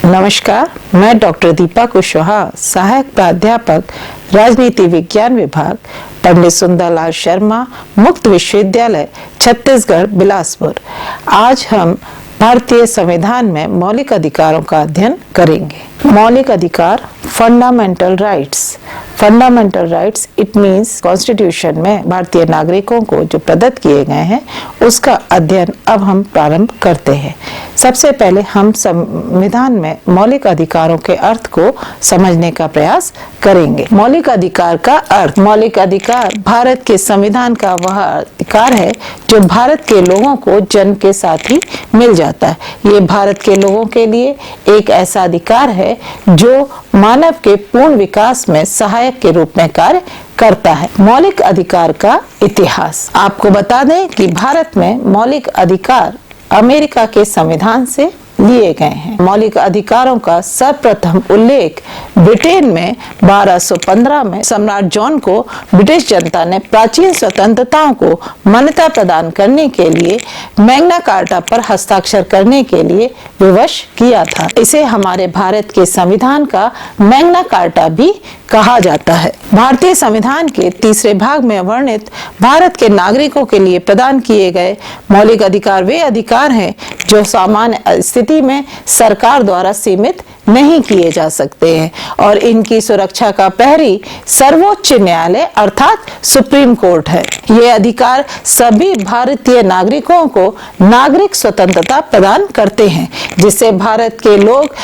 नमस्कार, मैं डॉक्टर दीपा कुशवाहा, सहायक प्राध्यापक राजनीति विज्ञान विभाग, पंडित सुंदरलाल शर्मा, मुक्त विश्वविद्यालय, छत्तीसगढ़, बिलासपुर। आज हम भारतीय संविधान में मौलिक अधिकारों का अध्ययन करेंगे। मौलिक अधिकार, fundamental rights. Fundamental rights it means constitution में भारतीय नागरिकों को जो प्रदत्त किए गए हैं उसका अध्ययन अब हम प्रारंभ करते हैं। सबसे पहले हम संविधान में मौलिक अधिकारों के अर्थ को समझने का प्रयास करेंगे। मौलिक अधिकार का अर्थ, मौलिक अधिकार भारत के संविधान का वह अधिकार है जो भारत के लोगों को जन्म के साथ ही मिल जाता है। ये भारत के लोगों के लिए एक ऐसा अधिकार है जो मानव के पूर्ण विकास में सहायक के रूप में कार्य करता है। मौलिक अधिकार का इतिहास। आपको बता दें कि भारत में मौलिक अधिकार अमेरिका के संविधान से लिए गए हैं। मौलिक अधिकारों का सर्वप्रथम उल्लेख ब्रिटेन में 1215 में सम्राट जॉन को ब्रिटिश जनता ने प्राचीन स्वतंत्रताओं को मान्यता प्रदान करने के लिए मैग्ना कार्टा पर हस्ताक्षर करने के लिए विवश किया था। इसे हमारे भारत के संविधान का मैग्ना कार्टा भी कहा जाता है। भारतीय संविधान के तीसरे भाग में वर्णित भारत के नागरिकों के लिए प्रदान किए गए मौलिक अधिकार वे अधिकार हैं जो सामान्य स्थिति में सरकार द्वारा सीमित नहीं किए जा सकते हैं और इनकी सुरक्षा का प्रहरी सर्वोच्च न्यायालय अर्थात सुप्रीम कोर्ट है। ये अधिकार सभी भारतीय नागरिकों को नागरिक स्वतंत्रता प्रदान करते हैं जिससे भारत के लोग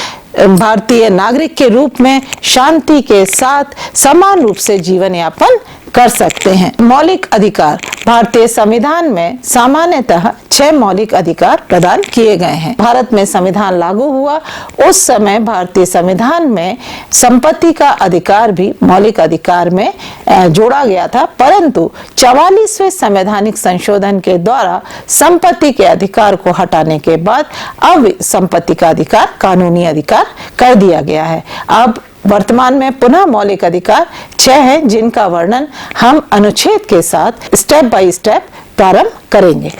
भारतीय नागरिक के रूप में शांति के साथ समान रूप से जीवन यापन कर सकते हैं। मौलिक अधिकार। भारतीय संविधान में सामान्यतः 6 मौलिक अधिकार प्रदान किए गए हैं। भारत में संविधान लागू हुआ उस समय भारतीय संविधान में संपत्ति का अधिकार भी मौलिक अधिकार में जोड़ा गया था, परंतु 44वें संवैधानिक संशोधन के द्वारा संपत्ति के अधिकार को हटाने के बाद अब संपत्ति का अधिकार कानूनी अधिकार कर दिया गया है। अब वर्तमान में पुनः मौलिक अधिकार 6 हैं जिनका वर्णन हम अनुच्छेद के साथ स्टेप बाय स्टेप प्रारंभ करेंगे।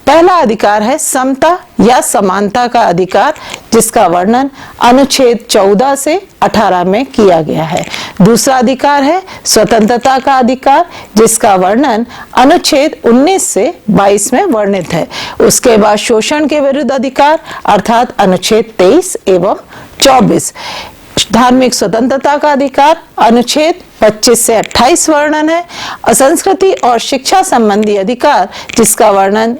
पहला अधिकार है समता या समानता का अधिकार जिसका वर्णन अनुच्छेद 14 से 18 में किया गया है। दूसरा अधिकार है स्वतंत्रता का अधिकार जिसका वर्णन अनुच्छेद 19 से 22 में वर्णित है। उसके बाद शोषण के विरुद्ध अधिकार अर्थात अनुच्छेद 23 एवं 24। धार्मिक स्वतंत्रता का अधिकार अनुच्छेद 25 से 28 वर्णन है। संस्कृति और शिक्षा संबंधी अधिकार जिसका वर्णन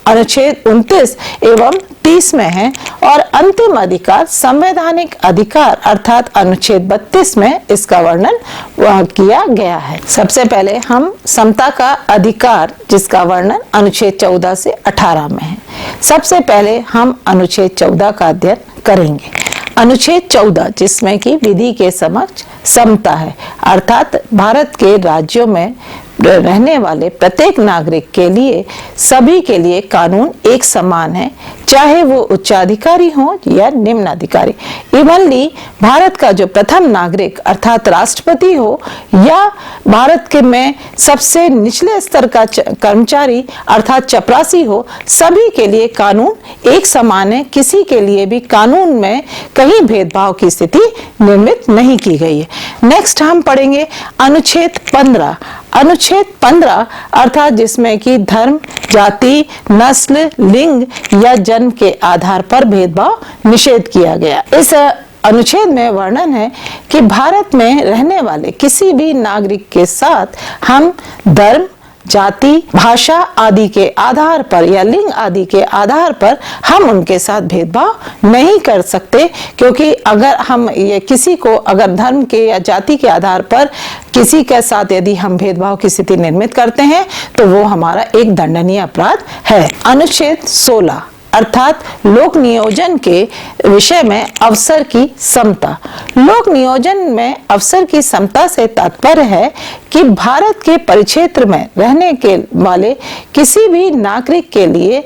अनुच्छेद 29 एवं 30 में है और अंतिम अधिकार संवैधानिक अधिकार अर्थात अनुच्छेद 32 में इसका वर्णन किया गया है। सबसे पहले हम समता का अधिकार जिसका वर्णन अनुच्छेद 14 से 18 में है। सबसे पहले हम अनुच्छेद 14 का अध्ययन करेंगे। अनुच्छेद 14 जिसमें कि विधि के समक्ष समता है अर्थात भारत के राज्यों में रहने वाले प्रत्येक नागरिक के लिए सभी के लिए कानून एक समान है, चाहे वो उच्चाधिकारी हो या निम्नाधिकारी। इवनली भारत का जो प्रथम नागरिक अर्थात राष्ट्रपति हो या भारत के में सबसे निचले स्तर का कर्मचारी अर्थात चपरासी हो, सभी के लिए कानून एक समान है। किसी के लिए भी कानून में कहीं भेदभाव की स्थिति निर्मित नहीं की गई है। नेक्स्ट हम पढ़ेंगे अनुच्छेद 15। अनुच्छेद 15 अर्थात जिसमें कि धर्म, जाति, नस्ल, लिंग या जन्म के आधार पर भेदभाव निषेध किया गया। इस अनुच्छेद में वर्णन है कि भारत में रहने वाले किसी भी नागरिक के साथ हम धर्म, जाति, भाषा आदि के आधार पर या लिंग आदि के आधार पर हम उनके साथ भेदभाव नहीं कर सकते, क्योंकि अगर हम ये किसी को अगर धर्म के या जाति के आधार पर किसी के साथ यदि हम भेदभाव की स्थिति निर्मित करते हैं तो वो हमारा एक दंडनीय अपराध है। अनुच्छेद 16 अर्थात लोक नियोजन के विषय में अवसर की समता। लोक नियोजन में अवसर की समता से तात्पर्य है कि भारत के परिक्षेत्र में रहने के वाले किसी भी नागरिक के लिए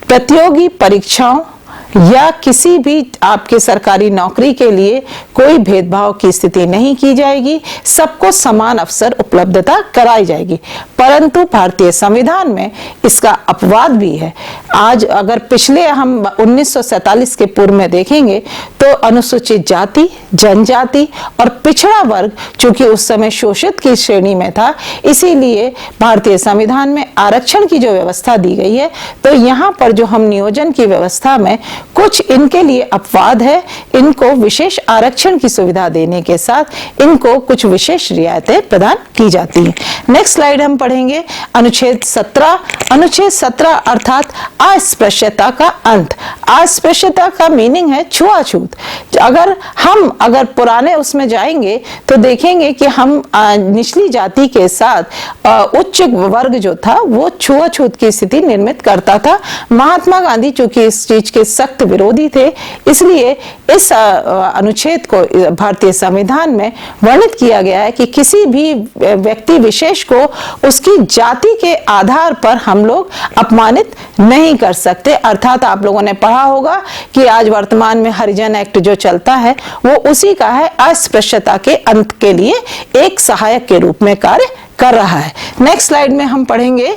प्रतियोगी परीक्षाओं या किसी भी आपके सरकारी नौकरी के लिए कोई भेदभाव की स्थिति नहीं की जाएगी, सबको समान अवसर उपलब्धता कराई जाएगी। परंतु भारतीय संविधान में इसका अपवाद भी है। आज अगर पिछले हम 1947 के पूर्व में देखेंगे तो अनुसूचित जाति, जनजाति और पिछड़ा वर्ग चूंकि उस समय शोषित की श्रेणी में था, इसीलिए भारतीय संविधान में आरक्षण की जो व्यवस्था दी गई है, तो यहाँ पर जो हम नियोजन की व्यवस्था में कुछ इनके लिए अपवाद है, इनको विशेष आरक्षण की सुविधा देने के साथ इनको कुछ विशेष रियायतें प्रदान की जाती हैं। नेक्स्ट स्लाइड हम पढ़ेंगे अनुच्छेद 17। अनुच्छेद 17 अर्थात अस्पृश्यता का अंत। अस्पृश्यता का मीनिंग है छुआछूत। अगर पुराने उसमें जाएंगे तो देखेंगे कि हम निचली जाति के साथ उच्च वर्ग जो था वो छुआछूत की स्थिति निर्मित करता था। महात्मा गांधी चूंकि इस चीज के सख्त विरोधी थे, इसलिए इस अनुच्छेद को भारतीय संविधान में वर्णित किया गया है कि किसी भी व्यक्ति विशेष को उसकी जाति के आधार पर हम लोग अपमानित नहीं कर सकते। अर्थात आप लोगों ने पढ़ा होगा कि आज वर्तमान में हरिजन एक्ट जो चलता है वो उसी का है, अस्पृश्यता के अंत के लिए एक सहायक के रूप में कार्य कर रहा है। नेक्स्ट स्लाइड में हम पढ़ेंगे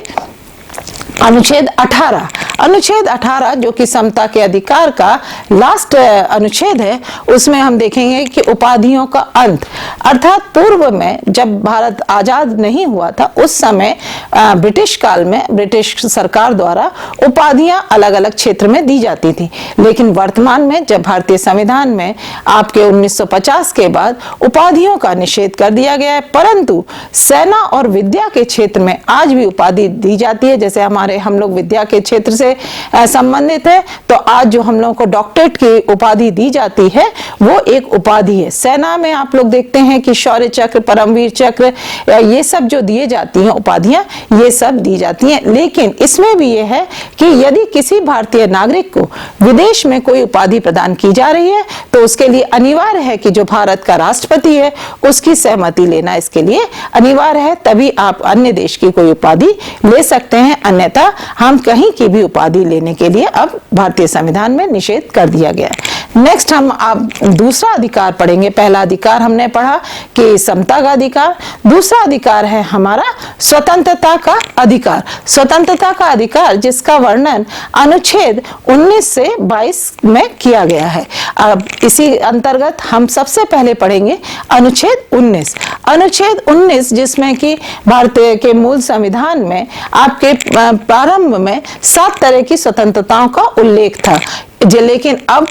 अनुच्छेद 18। अनुच्छेद 18 जो कि समता के अधिकार का लास्ट अनुच्छेद है, उसमें हम देखेंगे कि उपाधियों का अंत। अर्थात पूर्व में जब भारत आजाद नहीं हुआ था उस समय ब्रिटिश काल में ब्रिटिश सरकार द्वारा उपाधियां अलग अलग क्षेत्र में दी जाती थी, लेकिन वर्तमान में जब भारतीय संविधान में आपके 1950 के बाद उपाधियों का निषेध कर दिया गया है, परंतु सेना और विद्या के क्षेत्र में आज भी उपाधि दी जाती है। जैसे हम लोग विद्या के क्षेत्र से संबंधित है, तो आज जो हम लोगों को डॉक्टरेट की उपाधि दी जाती है वो एक उपाधि है। सेना में आप लोग देखते हैं कि शौर्य चक्र, परमवीर चक्र, ये सब जो दिए जाती हैं उपाधियां, ये सब दी जाती हैं। लेकिन इसमें भी ये है कि यदि किसी भारतीय नागरिक को विदेश में कोई उपाधि प्रदान की जा रही है तो उसके लिए अनिवार्य है कि जो भारत का राष्ट्रपति है उसकी सहमति लेना इसके लिए अनिवार्य है, तभी आप अन्य देश की कोई उपाधि ले सकते हैं। अन्यथा हम कहीं की भी उपाधि लेने के लिए अब भारतीय संविधान में निषेध कर दिया गया है। नेक्स्ट हम अब दूसरा अधिकार पढ़ेंगे। पहला अधिकार हमने पढ़ा कि समता का अधिकार, दूसरा अधिकार है हमारा स्वतंत्रता का अधिकार। स्वतंत्रता का अधिकार जिसका वर्णन अनुच्छेद 19 से 22 में किया गया है। अब इसी अंतर्गत हम सबसे पहले पढ़ेंगे अनुच्छेद 19। अनुच्छेद 19 जिसमें कि भारतीय के मूल संविधान में आपके प्रारंभ में 7 तरह की स्वतंत्रताओं का उल्लेख था, लेकिन अब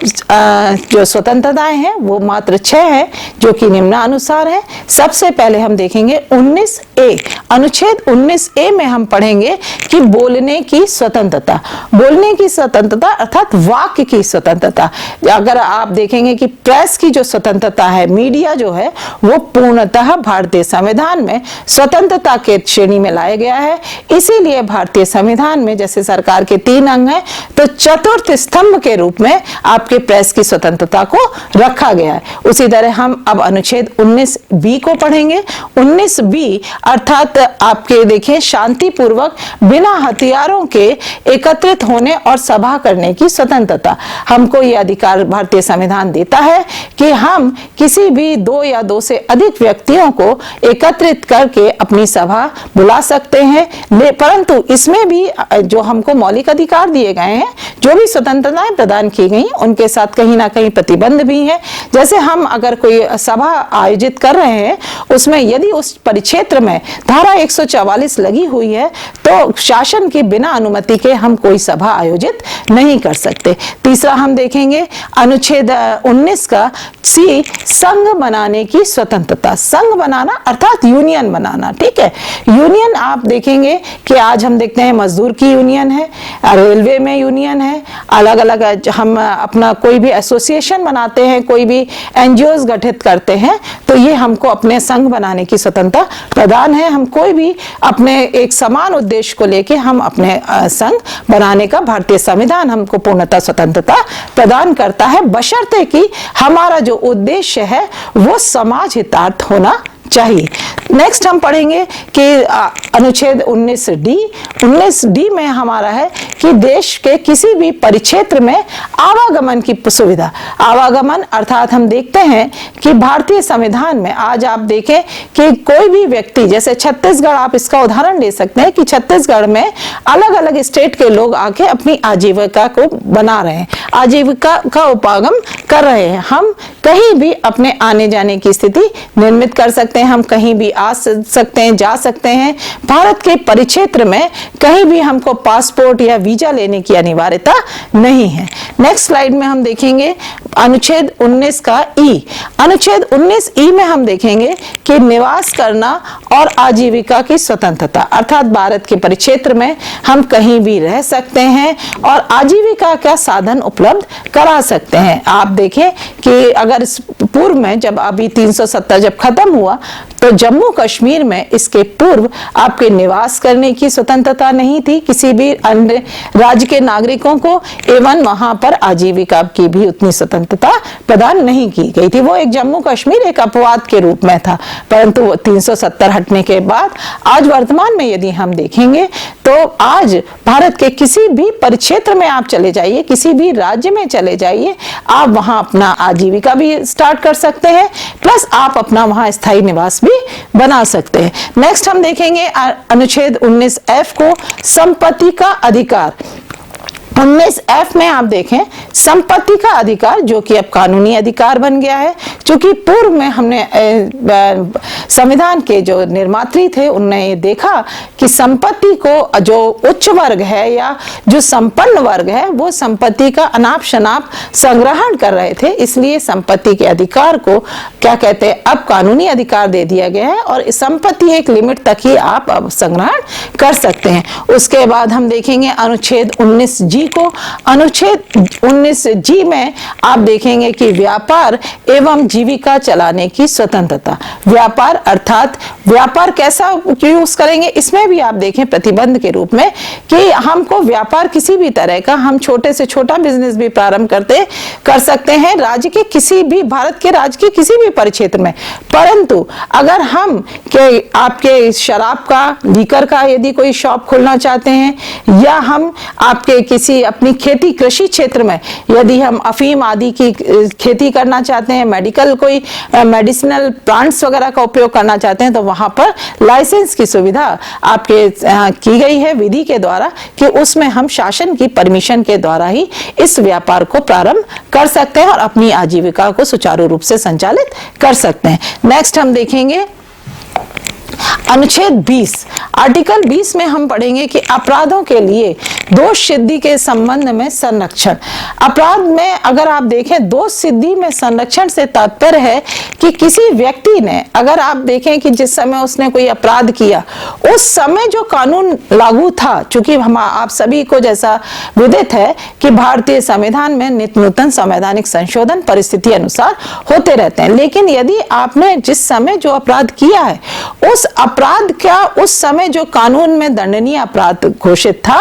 जो स्वतंत्रताएं हैं वो मात्र 6 है जो कि निम्नानुसार है। सबसे पहले हम देखेंगे 19A। अनुच्छेद 19A में हम पढ़ेंगे कि बोलने की स्वतंत्रता। बोलने की स्वतंत्रता अर्थात वाक्य की स्वतंत्रता। अगर आप देखेंगे कि प्रेस की जो स्वतंत्रता है, मीडिया जो है, वो पूर्णतः भारतीय संविधान में स्वतंत्रता के श्रेणी में लाया गया है। इसीलिए भारतीय संविधान में जैसे सरकार के 3 अंग हैं, तो चतुर्थ स्तंभ के रूप में आपके प्रेस की स्वतंत्रता को रखा गया है। उसी तरह हम अब अनुच्छेद 19B को पढ़ेंगे। 19B अर्थात आपके देखिए शांतिपूर्वक बिना हथियारों के एकत्रित होने और सभा करने की स्वतंत्रता। हमको यह अधिकार भारतीय संविधान देता है कि हम किसी भी 2 या 2 से अधिक व्यक्तियों को एकत्रित करके अपनी सभा बुला सकते हैं। परंतु इसमें भी जो हमको मौलिक अधिकार दिए गए हैं, जो भी स्वतंत्रताएं प्रदान की गई, उनके साथ कहीं ना कहीं प्रतिबंध भी है। जैसे हम अगर कोई सभा आयोजित कर रहे हैं, उसमें यदि उस परिक्षेत्र में धारा 144 लगी हुई है तो शासन की बिना अनुमति के हम कोई सभा आयोजित नहीं कर सकते। तीसरा हम देखेंगे अनुच्छेद 19 का C, संघ बनाने की स्वतंत्रता। संघ बनाना अर्थात यूनियन बनाना, ठीक है। यूनियन आप देखेंगे कि आज हम देखते हैं मजदूर की यूनियन है, रेलवे में यूनियन है, अलग अलग हम अपना कोई भी एसोसिएशन बनाते हैं, कोई भी एनजीओ गठित करते हैं, तो ये हमको अपने संघ बनाने की स्वतंत्रता प्रदान है। हम कोई भी अपने एक समान उद्देश्य को लेके हम अपने संघ बनाने का भारतीय संविधान हमको पूर्णतः स्वतंत्रता प्रदान करता है, बशर्ते कि हमारा जो उद्देश्य है वो समाज हितार्थ होना चाहिए। नेक्स्ट हम पढ़ेंगे कि अनुच्छेद 19D 19D में हमारा है कि देश के किसी भी परिक्षेत्र में आवागमन की सुविधा। आवागमन अर्थात हम देखते हैं कि भारतीय संविधान में आज आप देखें कि कोई भी व्यक्ति, जैसे छत्तीसगढ़, आप इसका उदाहरण ले सकते हैं कि छत्तीसगढ़ में अलग अलग स्टेट के लोग आके अपनी आजीविका को बना रहे हैं, आजीविका का उपागम कर रहे हैं। हम कहीं भी अपने आने जाने की स्थिति निर्मित कर सकते हैं, हम कहीं भी आ सकते हैं, जा सकते हैं। भारत के परिक्षेत्र में कहीं भी हमको पासपोर्ट या वीजा लेने की अनिवार्यता नहीं है। नेक्स्ट स्लाइड में हम देखेंगे अनुच्छेद 19 का ई। अनुच्छेद 19 ई में हम देखेंगे कि निवास करना और आजीविका की स्वतंत्रता, अर्थात भारत के परिक्षेत्र में हम कहीं भी रह सकते हैं और आजीविका का साधन उपलब्ध करा सकते हैं। आप देखें कि अगर पूर्व में जब अभी 370 जब खत्म हुआ तो जम्मू कश्मीर में इसके पूर्व आपके निवास करने की स्वतंत्रता नहीं थी किसी भी अन्य राज्य के नागरिकों को, एवं वहां पर आजीविका की भी उतनी स्वतंत्रता प्रदान नहीं की गई थी। वो एक जम्मू कश्मीर एक अपवाद के रूप में था, परंतु 370 हटने के बाद आज वर्तमान में यदि हम देखेंगे तो आज भारत के किसी भी परिक्षेत्र में आप चले जाइए, किसी भी राज्य में चले जाइए, आप वहां अपना आजीविका भी स्टार्ट कर सकते हैं, प्लस आप अपना वहां स्थायी निवास भी बना सकते हैं। नेक्स्ट हम देखेंगे अनुच्छेद 19F को, संपत्ति का अधिकार। 19F में आप देखें संपत्ति का अधिकार, जो कि अब कानूनी अधिकार बन गया है। क्योंकि पूर्व में हमने संविधान के जो निर्मात्री थे उन्होंने ये देखा कि संपत्ति को जो उच्च वर्ग है या जो संपन्न वर्ग है वो संपत्ति का अनाप शनाप संग्रहण कर रहे थे, इसलिए संपत्ति के अधिकार को क्या कहते हैं, अब कानूनी अधिकार दे दिया गया है और संपत्ति एक लिमिट तक ही आप अब संग्रहण कर सकते हैं। उसके बाद हम देखेंगे अनुच्छेद 19G को। अनुच्छेद 19G में आप देखेंगे कि व्यापार एवं जीविका चलाने की स्वतंत्रता। व्यापार अर्थात व्यापार कैसा यूज करेंगे, इसमें भी आप देखें प्रतिबंध के रूप में कि हमको व्यापार किसी भी तरह का, हम छोटे से छोटा बिजनेस भी प्रारंभ कर सकते हैं राज्य के किसी भी, भारत के राज्य के किसी भी परिक्षेत्र में। परंतु अगर हम के आपके शराब का, लीकर का यदि कोई शॉप खोलना चाहते हैं, या हम आपके किसी अपनी खेती कृषि क्षेत्र में यदि हम अफीम आदि की खेती करना चाहते हैं, मेडिकल कोई मेडिसिनल प्लांट्स वगैरह का उपयोग करना चाहते हैं, तो वहां पर लाइसेंस की सुविधा आपके की गई है विधि के द्वारा कि उसमें हम शासन की परमिशन के द्वारा ही इस व्यापार को प्रारंभ कर सकते हैं और अपनी आजीविका को सुचारू रूप से संचालित कर सकते हैं। नेक्स्ट हम देखेंगे अनुच्छेद 20। आर्टिकल 20 में हम पढ़ेंगे कि अपराधों के लिए दोष सिद्धि के संबंध में संरक्षण। अपराध में अगर आप देखें दोष सिद्धि में संरक्षण से तात्पर्य है कि किसी व्यक्ति ने, अगर आप देखें कि जिस समय उसने कोई अपराध किया उस समय जो कानून लागू था, चूंकि हम आप सभी को जैसा विदित है कि भारतीय संविधान में नित्य नूतन संवैधानिक संशोधन परिस्थिति अनुसार होते रहते हैं, लेकिन यदि आपने जिस समय जो अपराध किया है उस अपराध का उस समय जो कानून में दंडनीय अपराध घोषित था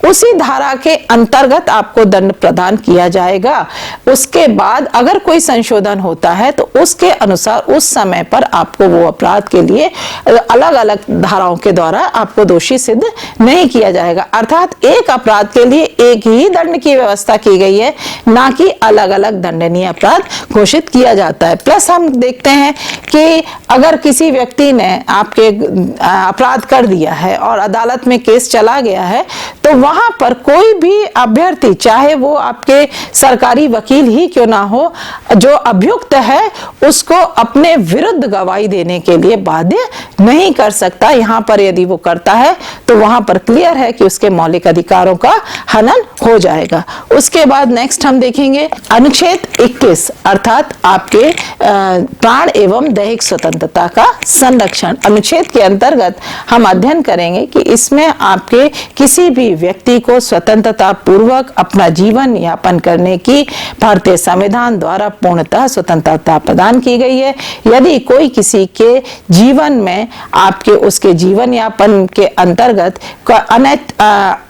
उसी धारा के अंतर्गत आपको दंड प्रदान किया जाएगा। उसके बाद अगर कोई संशोधन होता है तो उसके अनुसार उस समय पर आपको वो अपराध के लिए अलग अलग धाराओं के द्वारा आपको दोषी सिद्ध नहीं किया जाएगा। अर्थात एक अपराध के लिए एक ही दंड की व्यवस्था की गई है, ना कि अलग अलग दंडनीय अपराध घोषित किया जाता है। प्लस हम देखते हैं कि अगर किसी व्यक्ति ने आपके अपराध कर दिया है और अदालत में केस चला गया है तो वहां पर कोई भी अभ्यर्थी, चाहे वो आपके सरकारी वकील ही क्यों ना हो, जो अभियुक्त है उसको अपने विरुद्ध गवाही देने के लिए बाध्य नहीं कर सकता। यहां पर यदि वो करता है तो वहां पर क्लियर है कि उसके मौलिक अधिकारों का हनन हो जाएगा। उसके बाद नेक्स्ट हम देखेंगे अनुच्छेद 21 अर्थात आपके प्राण एवं दैहिक स्वतंत्रता का संरक्षण। अनुच्छेद के अंतर्गत हम अध्ययन करेंगे कि इसमें आपके किसी भी व्यक्ति को स्वतंत्रता पूर्वक अपना जीवन यापन करने की भारतीय संविधान द्वारा पूर्णतः स्वतंत्रता प्रदान की गई है। यदि कोई किसी के जीवन में आपके उसके जीवन यापन के अंतर्गत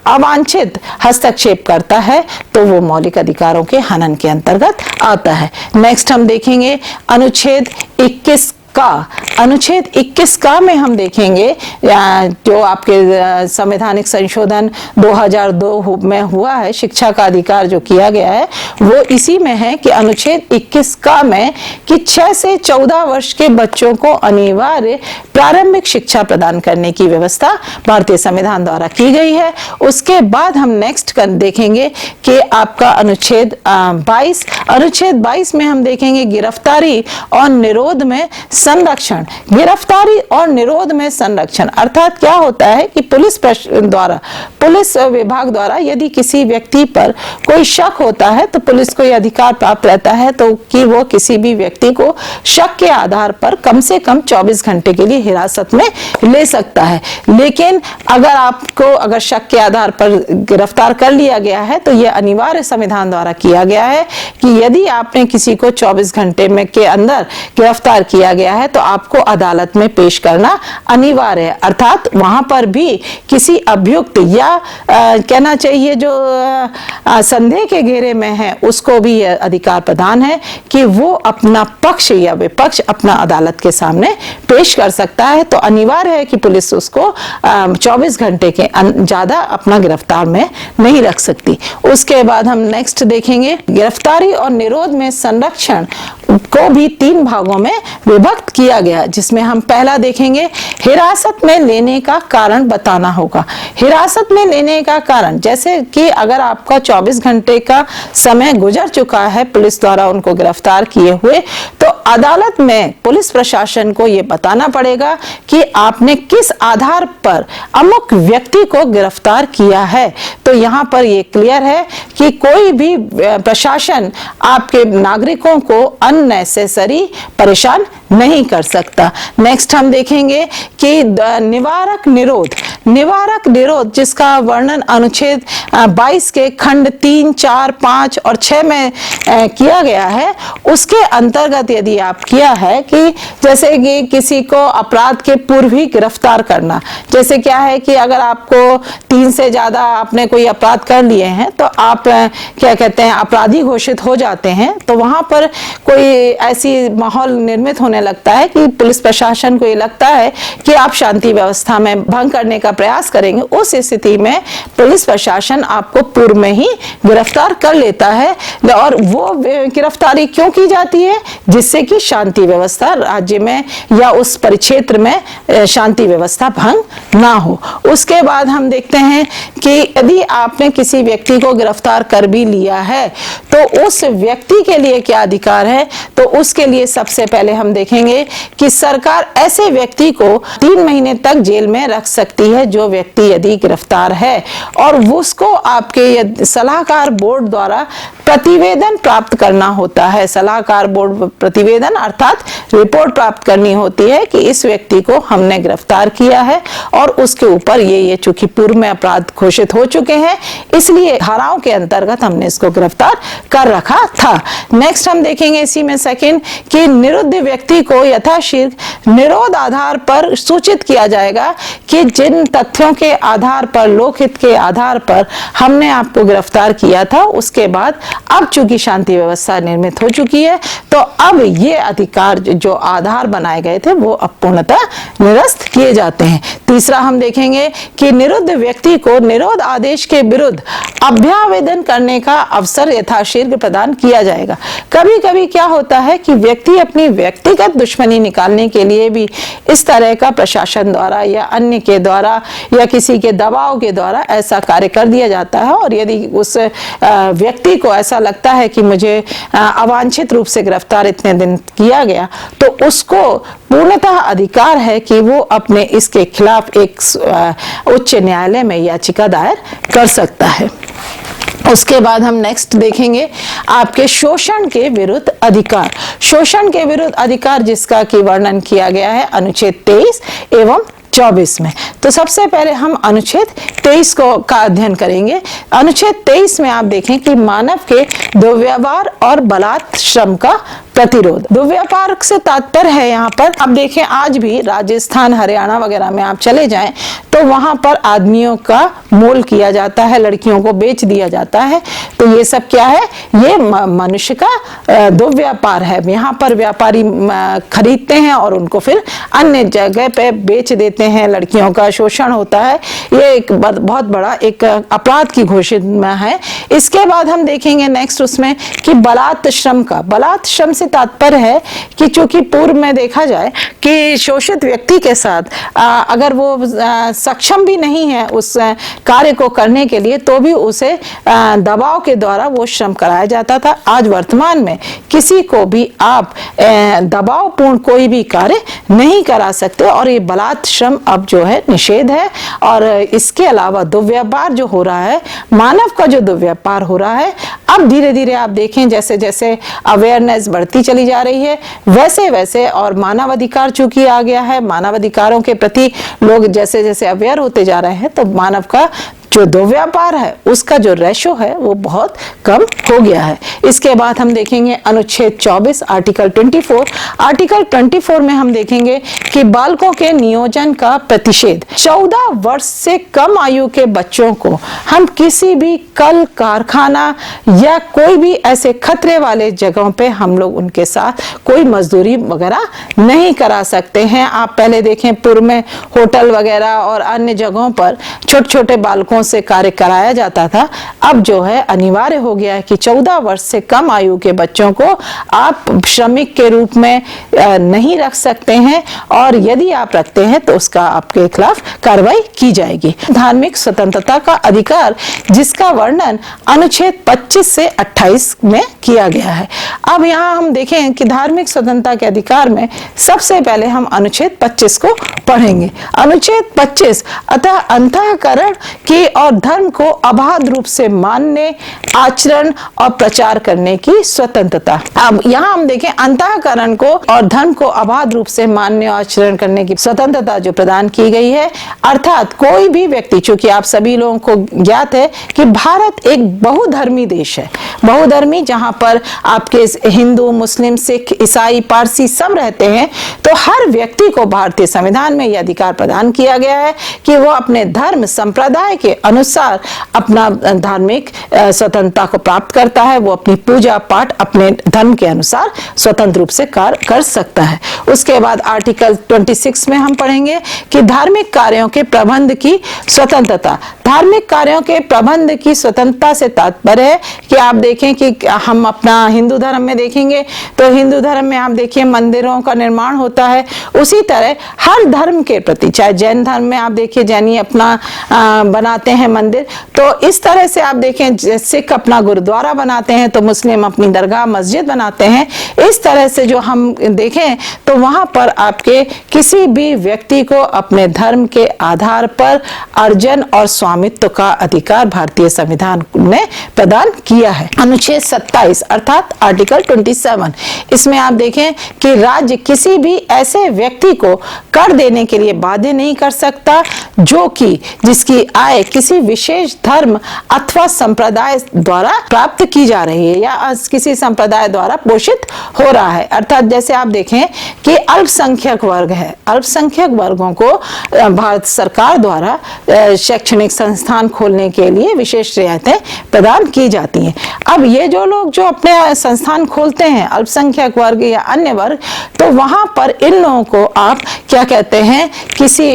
अवांछित हस्तक्षेप करता है तो वो मौलिक अधिकारों के हनन के अंतर्गत आता है। नेक्स्ट हम देखेंगे अनुच्छेद 21 का अनुच्छेद 21 का में हम देखेंगे जो आपके संवैधानिक संशोधन 2002 में हुआ है, शिक्षा का अधिकार जो किया गया है वो इसी में है कि अनुच्छेद 21 का में कि 6 से 14 वर्ष के बच्चों को अनिवार्य प्रारंभिक शिक्षा प्रदान करने की व्यवस्था भारतीय संविधान द्वारा की गई है। उसके बाद हम नेक्स्ट देखेंगे कि आपका अनुच्छेद 22, अनुच्छेद 22 में हम देखेंगे गिरफ्तारी और निरोध में संरक्षण। गिरफ्तारी और निरोध में संरक्षण अर्थात क्या होता है कि पुलिस विभाग द्वारा यदि किसी व्यक्ति पर कोई शक होता है तो पुलिस को यह अधिकार प्राप्त रहता है तो कि वो किसी भी व्यक्ति को शक के आधार पर कम से कम 24 घंटे के लिए हिरासत में ले सकता है। लेकिन अगर शक के आधार पर गिरफ्तार कर लिया गया है तो यह अनिवार्य संविधान द्वारा किया गया है कि यदि आपने किसी को 24 घंटे में के अंदर गिरफ्तार किया गया है तो आपको अदालत में पेश करना अनिवार्य है। अर्थात वहां पर भी किसी अभियुक्त या कहना चाहिए जो संदेह के घेरे में है उसको भी यह अधिकार प्रदान है कि वो अपना पक्ष या विपक्ष अपना अदालत के सामने पेश कर सकता है। तो अनिवार्य है कि पुलिस उसको 24 घंटे के ज्यादा अपना गिरफ्तार में नहीं रख सकती। उसके बाद हम नेक्स्ट देखेंगे गिरफ्तारी और निरोध में संरक्षण को भी 3 भागों में विभक्त किया गया, जिसमें हम पहला देखेंगे हिरासत में लेने का कारण बताना होगा। हिरासत में लेने का कारण जैसे कि अगर आपका 24 घंटे का समय गुजर चुका है पुलिस द्वारा उनको गिरफ्तार किए हुए तो अदालत में पुलिस प्रशासन को यह बताना पड़ेगा कि आपने किस आधार पर अमुक व्यक्ति को गिरफ्तार किया है। तो यहाँ पर यह क्लियर है कि कोई भी प्रशासन आपके नागरिकों को अननेसेसरी परेशान नहीं कर सकता। नेक्स्ट हम देखेंगे कि निवारक निरोध जिसका वर्णन अनुच्छेद 22 के खंड 3, 4, 5 और 6 में किया गया है। उसके अंतर्गत यदि आप किया है कि जैसे कि किसी को अपराध के पूर्व ही गिरफ्तार करना, जैसे क्या है कि अगर आपको 3 से ज्यादा आपने कोई अपराध कर लिए हैं तो आप क्या कहते हैं अपराधी घोषित हो जाते हैं। तो वहां पर कोई ऐसी माहौल निर्मित होने लगता है कि पुलिस प्रशासन को ये लगता है कि आप शांति व्यवस्था में भंग करने का प्रयास करेंगे। उस स्थिति में पुलिस प्रशासन आपको पूर्व में ही गिरफ्तार कर लेता है। और वो गिरफ्तारी क्यों की जाती है? जिससे कि शांति व्यवस्था राज्य में या उस परिक्षेत्र में शांति व्यवस्था भंग ना हो। उसके बाद हम देखते हैं कि यदि आपने किसी व्यक्ति को गिरफ्तार कर भी लिया है तो उस व्यक्ति के लिए क्या अधिकार है? तो उसके लिए सबसे पहले हम देखेंगे कि सरकार ऐसे व्यक्ति को 3 महीने तक जेल में रख सकती है जो व्यक्ति यदि गिरफ्तार है, और उसको आपके सलाहकार बोर्ड द्वारा प्रतिवेदन प्राप्त करना होता है। सलाहकार बोर्ड प्रतिवेदन अर्थात रिपोर्ट प्राप्त करनी होती है कि इस व्यक्ति को हमने गिरफ्तार किया है और उसके ऊपर ये चूंकि पूर्व में अपराध घोषित हो चुके हैं इसलिए धाराओं के अंतर्गत हमने इसको गिरफ्तार कर रखा था। नेक्स्ट हम देखेंगे इसी में सेकंड कि निरुद्ध व्यक्ति को यथाशीघ्र निरोध आधार पर सूचित किया जाएगा कि जिन तथ्यों के आधार पर लोकहित के आधार पर हमने आपको गिरफ्तार किया था उसके बाद अब चूंकि शांति व्यवस्था निर्मित हो चुकी है तो अब ये अधिकार जो आधार बनाए गए थे वो अब पूर्णतः निरस्त किए जाते हैं। तीसरा हम देखेंगे कि निरुद्ध व्यक्ति को निरोध आदेश के विरुद्ध अभ्यावेदन करने का अवसर यथाशीघ्र प्रदान किया जाएगा। कभी कभी क्या होता है कि व्यक्ति अपनी व्यक्तिगत दुश्मनी निकालने के लिए भी इस तरह का प्रशासन द्वारा या अन्य के द्वारा या किसी के दबाव के द्वारा ऐसा कार्य कर दिया जाता है, और यदि उस व्यक्ति को ऐसा लगता है कि मुझे अवांछित रूप से गिरफ्तार इतने दिन किया गया तो उसको पूर्णतः अधिकार है कि वो अपने इसके खिलाफ एक उच्च न्यायालय में याचिका दायर कर सकता है। उसके बाद हम नेक्स्ट देखेंगे आपके शोषण के विरुद्ध अधिकार। शोषण के विरुद्ध अधिकार जिसका कि वर्णन किया गया है अनुच्छेद 23 एवं 24 में। तो सबसे पहले हम अनुच्छेद 23 का अध्ययन करेंगे। अनुच्छेद 23 में आप देखें कि मानव के दुर्व्यवहार और बलात् श्रम का प्रतिरोध। दुर्व्यापार से तात्पर्य है यहाँ पर, अब देखें आज भी राजस्थान, हरियाणा वगैरह में आप चले जाएं तो वहां पर आदमियों का मोल किया जाता है, लड़कियों को बेच दिया जाता है। तो ये सब क्या है, ये मनुष्य का दुर्व्यापार है। यहाँ पर व्यापारी खरीदते हैं और उनको फिर अन्य जगह पे बेच देते हैं, लड़कियों का शोषण होता है। ये एक बहुत बड़ा एक अपराध की घोषणा है। इसके बाद हम देखेंगे नेक्स्ट उसमें कि बलात् श्रम का, बलात् श्रम से तात्पर्य है कि चूंकि पूर्व में देखा जाए कि शोषित व्यक्ति के साथ अगर वो सक्षम भी नहीं है उस कार्य को करने के लिए, तो भी उसे दबाव के द्वारा वो श्रम कराया जाता था। आज वर्तमान में किसी को भी आप दबावपूर्ण कोई भी कार्य नहीं करा सकते और ये बलात् श्रम अब जो है निषेध है। और इसके अलावा दुर्व्यापार जो हो रहा है, मानव का जो दुर्व्यापार हो रहा है, अब धीरे धीरे आप देखें जैसे जैसे अवेयरनेस बढ़ती चली जा रही है वैसे वैसे, और मानव अधिकार चूंकि आ गया है, मानव अधिकारों के प्रति लोग जैसे जैसे अवेयर होते जा रहे हैं, तो मानव का जो दुर्व्यापार है उसका जो रेशो है वो बहुत कम हो गया है। इसके बाद हम देखेंगे अनुच्छेद 24 आर्टिकल 24। आर्टिकल 24 में हम देखेंगे कि बालकों के नियोजन का प्रतिषेध। 14 वर्ष से कम आयु के बच्चों को हम किसी भी कल, कारखाना या कोई भी ऐसे खतरे वाले जगहों पे हम लोग उनके साथ कोई मजदूरी वगैरह नहीं करा सकते हैं। आप पहले देखें पूर्व में होटल वगैरह और अन्य जगहों पर छोटे छोटे बालकों से कार्य कराया जाता था। अब जो है अनिवार्य हो गया है कि 14 वर्ष से कम आयु के बच्चों को आप श्रमिक के रूप में नहीं रख सकते हैं, और यदि आप रखते हैं तो उसका आपके खिलाफ कार्रवाई की जाएगी। धार्मिक स्वतंत्रता का अधिकार जिसका वर्णन अनुच्छेद 25 से 28 में किया गया है। अब यहाँ हम देखें कि धार्मिक स्वतंत्रता के अधिकार में सबसे पहले हम अनुच्छेद 25 को पढ़ेंगे। अनुच्छेद 25 अतः अंतःकरण की और धर्म को अबाध रूप से मानने, आचरण और प्रचार करने की स्वतंत्रता। अब यहाँ हम देखें अंतःकरण को और धर्म को अबाध रूप से मानने और आचरण करने की स्वतंत्रता जो प्रदान की गई है, अर्थात कोई भी व्यक्ति, चूंकि आप सभी लोगों को ज्ञात है कि भारत एक बहुधर्मी देश है, बहुधर्मी, जहां पर आपके हिंदू, मुस्लिम, सिख, ईसाई, पारसी सब रहते हैं। तो हर व्यक्ति को भारतीय संविधान में यह अधिकार प्रदान किया गया है कि वो अपने धर्म संप्रदाय के अनुसार अपना धार्मिक स्वतंत्रता को प्राप्त करता है। वो अपनी पूजा पाठ अपने धर्म के अनुसार स्वतंत्र रूप से कार्य कर सकता है। उसके बाद आर्टिकल 26 में हम पढ़ेंगे कि धार्मिक कार्यों के प्रबंध की स्वतंत्रता। धार्मिक कार्यों के प्रबंध की स्वतंत्रता से तात्पर्य है कि आप देखें कि हम अपना हिंदू धर्म में देखेंगे तो हिंदू धर्म में आप देखिए मंदिरों का निर्माण होता है। उसी तरह हर धर्म के प्रति, चाहे जैन धर्म में आप देखिए जैनी अपना बनाते हैं मंदिर, तो इस तरह से आप देखें सिख अपना गुरुद्वारा बनाते हैं, तो मुस्लिम अपनी दरगाह मस्जिद बनाते हैं। इस तरह से जो हम देखें तो वहां पर आपके किसी भी व्यक्ति को अपने धर्म के आधार पर अर्जन और स्वामित्व का अधिकार भारतीय संविधान ने प्रदान किया है। अनुच्छेद 27 अर्थात आर्टिकल 27, इसमें आप देखें कि राज्य किसी भी ऐसे व्यक्ति को कर देने के लिए बाध्य नहीं कर सकता जो कि जिसकी आय किसी विशेष धर्म अथवा संप्रदाय द्वारा प्राप्त की जा रही है या किसी संप्रदाय द्वारा पोषित हो रहा है। अर्थात जैसे आप देखें कि अल्पसंख्यक वर्ग है, अल्पसंख्यक वर्गों को भारत सरकार द्वारा शैक्षणिक संस्थान खोलने के लिए विशेष रियायतें प्रदान की जाती हैं। अब ये जो लोग जो अपने संस्थान खोलते हैं अल्पसंख्यक वर्ग या अन्य वर्ग, तो वहां पर इन लोगों को आप क्या कहते हैं, किसी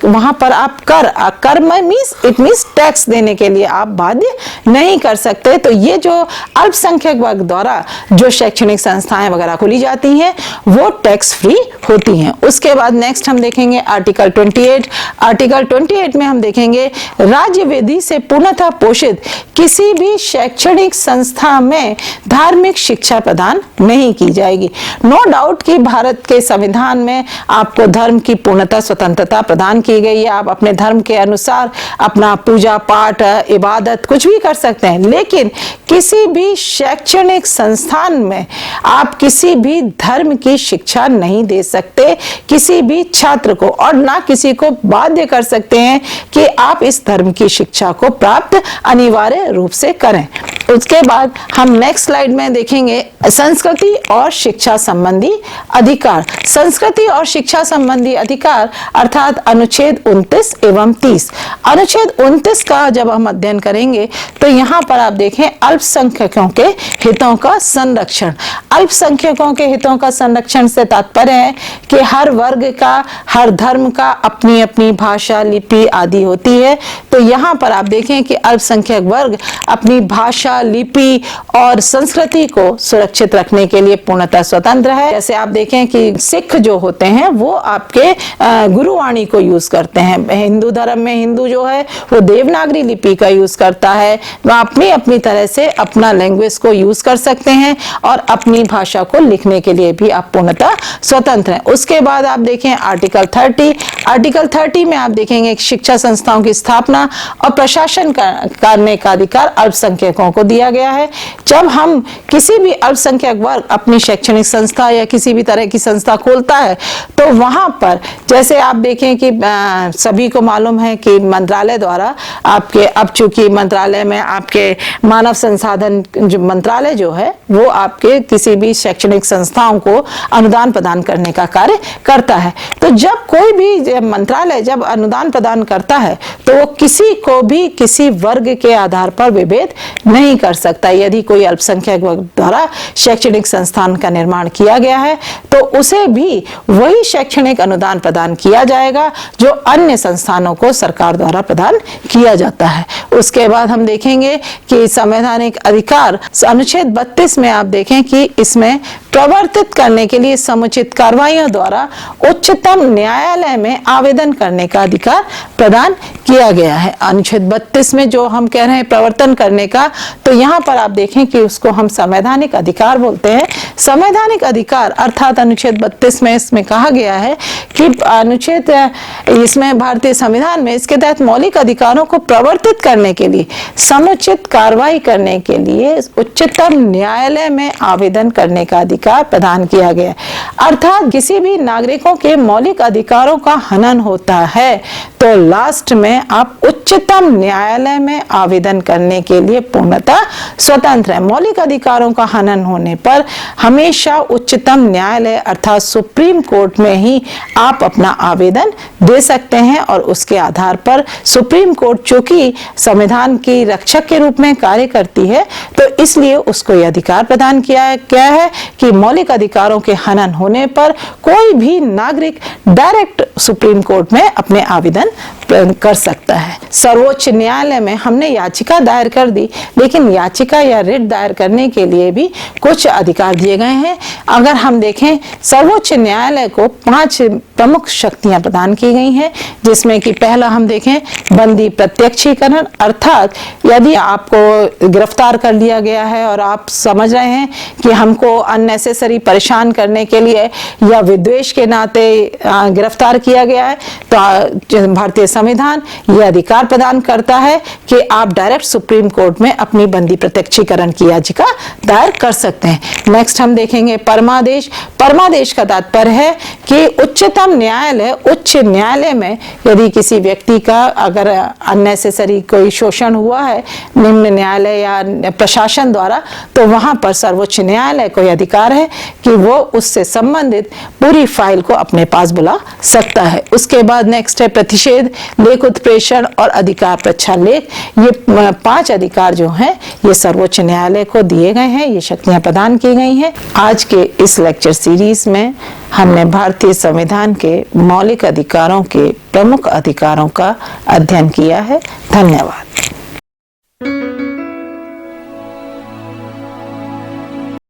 वहां पर आप कर मीन्स टैक्स देने के लिए आप बाध्य नहीं कर सकते। तो ये जो अल्पसंख्यक वर्ग द्वारा जो शैक्षणिक संस्थाएं वगैरह खोली जाती हैं वो टैक्स फ्री होती हैं। उसके बाद नेक्स्ट हम देखेंगे आर्टिकल 28। आर्टिकल 28 में हम देखेंगे राज्य विधि से पूर्णतः पोषित किसी भी शैक्षणिक संस्था में धार्मिक शिक्षा प्रदान नहीं की जाएगी। नो डाउट कि भारत के संविधान में आपको धर्म की पूर्णतः स्वतंत्रता प्रदान की गई है। आप अपने धर्म के अनुसार अपना पूजा पाठ, इबादत कुछ भी कर सकते हैं, लेकिन किसी भी शैक्षणिक संस्थान में आप किसी भी धर्म की शिक्षा नहीं दे सकते किसी भी छात्र को, और ना किसी को बाध्य कर सकते हैं कि आप इस धर्म की शिक्षा को प्राप्त अनिवार्य रूप से करें। उसके बाद हम नेक्स्ट स्लाइड में देखेंगे संस्कृति और शिक्षा संबंधी अधिकार। संस्कृति और शिक्षा संबंधी अधिकार अर्थात अनुच्छेद 29 एवं 30। अनुच्छेद 29 का जब हम अध्ययन करेंगे तो यहाँ पर आप देखें अल्पसंख्यकों के हितों का संरक्षण। अल्पसंख्यकों के हितों का संरक्षण से तात्पर्य है कि हर वर्ग का, हर धर्म का अपनी अपनी भाषा, लिपि आदि होती है। तो यहाँ पर आप देखें कि अल्पसंख्यक वर्ग अपनी भाषा, लिपि और संस्कृति को सुरक्षित रखने के लिए पूर्णतः स्वतंत्र है। जैसे आप देखें कि सिख जो होते हैं वो आपके गुरुवाणी को यूज करते हैं। हिंदू धर्म में हिंदू जो है वो देवनागरी लिपि का यूज करता है। वह अपनी अपनी तरह से अपना लैंग्वेज को यूज कर सकते हैं और अपनी भाषा को लिखने के लिए भी आप पूर्णतः स्वतंत्र हैं। उसके बाद आप देखें आर्टिकल 30। आर्टिकल 30 में आप देखेंगे शिक्षा संस्थाओं की स्थापना और प्रशासन करने का अधिकार अल्पसंख्यकों को दिया गया है। जब हम किसी भी अल्पसंख्यक वर्ग अपनी शैक्षणिक संस्था या किसी भी तरह की संस्था खोलता है तो वहां पर जैसे आप देखें कि सभी को मालूम है कि मंत्रालय द्वारा आपके, अब चूंकि मंत्रालय में आपके मानव संसाधन मंत्रालय जो है वो आपके किसी भी शैक्षणिक संस्थाओं को अनुदान प्रदान करने का कार्य करता है। तो जब कोई भी मंत्रालय जब अनुदान प्रदान करता है तो वो किसी को भी किसी वर्ग के आधार पर विभेद नहीं कर सकता। यदि कोई अल्पसंख्यक वर्ग द्वारा शैक्षणिक संस्थान का निर्माण किया गया है तो उसे भी वही शैक्षणिक अनुदान प्रदान किया जाएगा जो अन्य संस्थानों को सरकार द्वारा प्रदान किया जाता है। उसके बाद हम देखेंगे कि संवैधानिक अधिकार अनुच्छेद 32 में आप देखें कि इसमें प्रवर्तित करने के लिए समुचित कार्रवाइयों द्वारा उच्चतम न्यायालय में आवेदन करने का अधिकार प्रदान किया गया है। अनुच्छेद 32 में जो हम कह रहे हैं प्रवर्तन करने का, तो यहाँ पर आप देखें कि उसको हम संवैधानिक अधिकार बोलते हैं। संवैधानिक अधिकार अर्थात अनुच्छेद 32 में इसमें कहा गया है कि अनुच्छेद इसमें भारतीय संविधान में इसके तहत मौलिक अधिकारों को प्रवर्तित करने के लिए समुचित कार्रवाई करने के लिए उच्चतम न्यायालय में आवेदन करने का अधिकार प्रदान किया गया है। अर्थात किसी भी नागरिकों के मौलिक अधिकारों का हनन होता है तो लास्ट में आप उच्चतम न्यायालय में आवेदन करने के लिए पूर्णतः स्वतंत्र है। मौलिक अधिकारों का हनन होने पर हमेशा उच्चतम न्यायालय अर्थात सुप्रीम कोर्ट में ही आप अपना आवेदन दे सकते हैं और उसके आधार पर सुप्रीम कोर्ट चूंकि संविधान की रक्षक के रूप में कार्य करती है तो इसलिए उसको यह अधिकार प्रदान किया गया है कि मौलिक अधिकारों के हनन होने पर कोई भी नागरिक डायरेक्ट सुप्रीम कोर्ट में अपने आवेदन कर सकता है। सर्वोच्च न्यायालय में हमने याचिका दायर कर दी, लेकिन याचिका या रिट दायर करने के लिए भी कुछ अधिकार दिए गए हैं। अगर हम देखें सर्वोच्च न्यायालय को 5 प्रमुख शक्तियां प्रदान की गई हैं, जिसमें कि पहला हम देखें बंदी प्रत्यक्षीकरण, अर्थात यदि आपको गिरफ्तार कर लिया गया है और आप समझ रहे हैं कि हमको अननेसेसरी परेशान करने के लिए या विद्वेष के नाते गिरफ्तार किया गया है, तो भारतीय संविधान यह अधिकार प्रदान करता है कि आप डायरेक्ट सुप्रीम कोर्ट में अपनी बंदी प्रत्यक्षीकरण की याचिका दायर कर सकते हैं। नेक्स्ट हम देखेंगे परमादेश। परमादेश का तात्पर्य है कि उच्चतम न्यायालय, उच्च न्यायालय में यदि किसी व्यक्ति का अगर अननेसेसरी कोई शोषण हुआ है निम्न न्यायालय या प्रशासन द्वारा, तो वहां पर सर्वोच्च न्यायालय को यह अधिकार है कि वो उससे संबंधित पूरी फाइल को अपने पास बुला सकता है। उसके बाद नेक्स्ट है प्रतिषेध, लेख उत्प्रेषण और अधिकार प्रक्षालेख। ये 5 अधिकार जो हैं ये सर्वोच्च न्यायालय को दिए गए हैं, ये शक्तियां प्रदान की गई हैं। आज के इस लेक्चर सीरीज में हमने भारतीय संविधान के मौलिक अधिकारों के प्रमुख अधिकारों का अध्ययन किया है। धन्यवाद।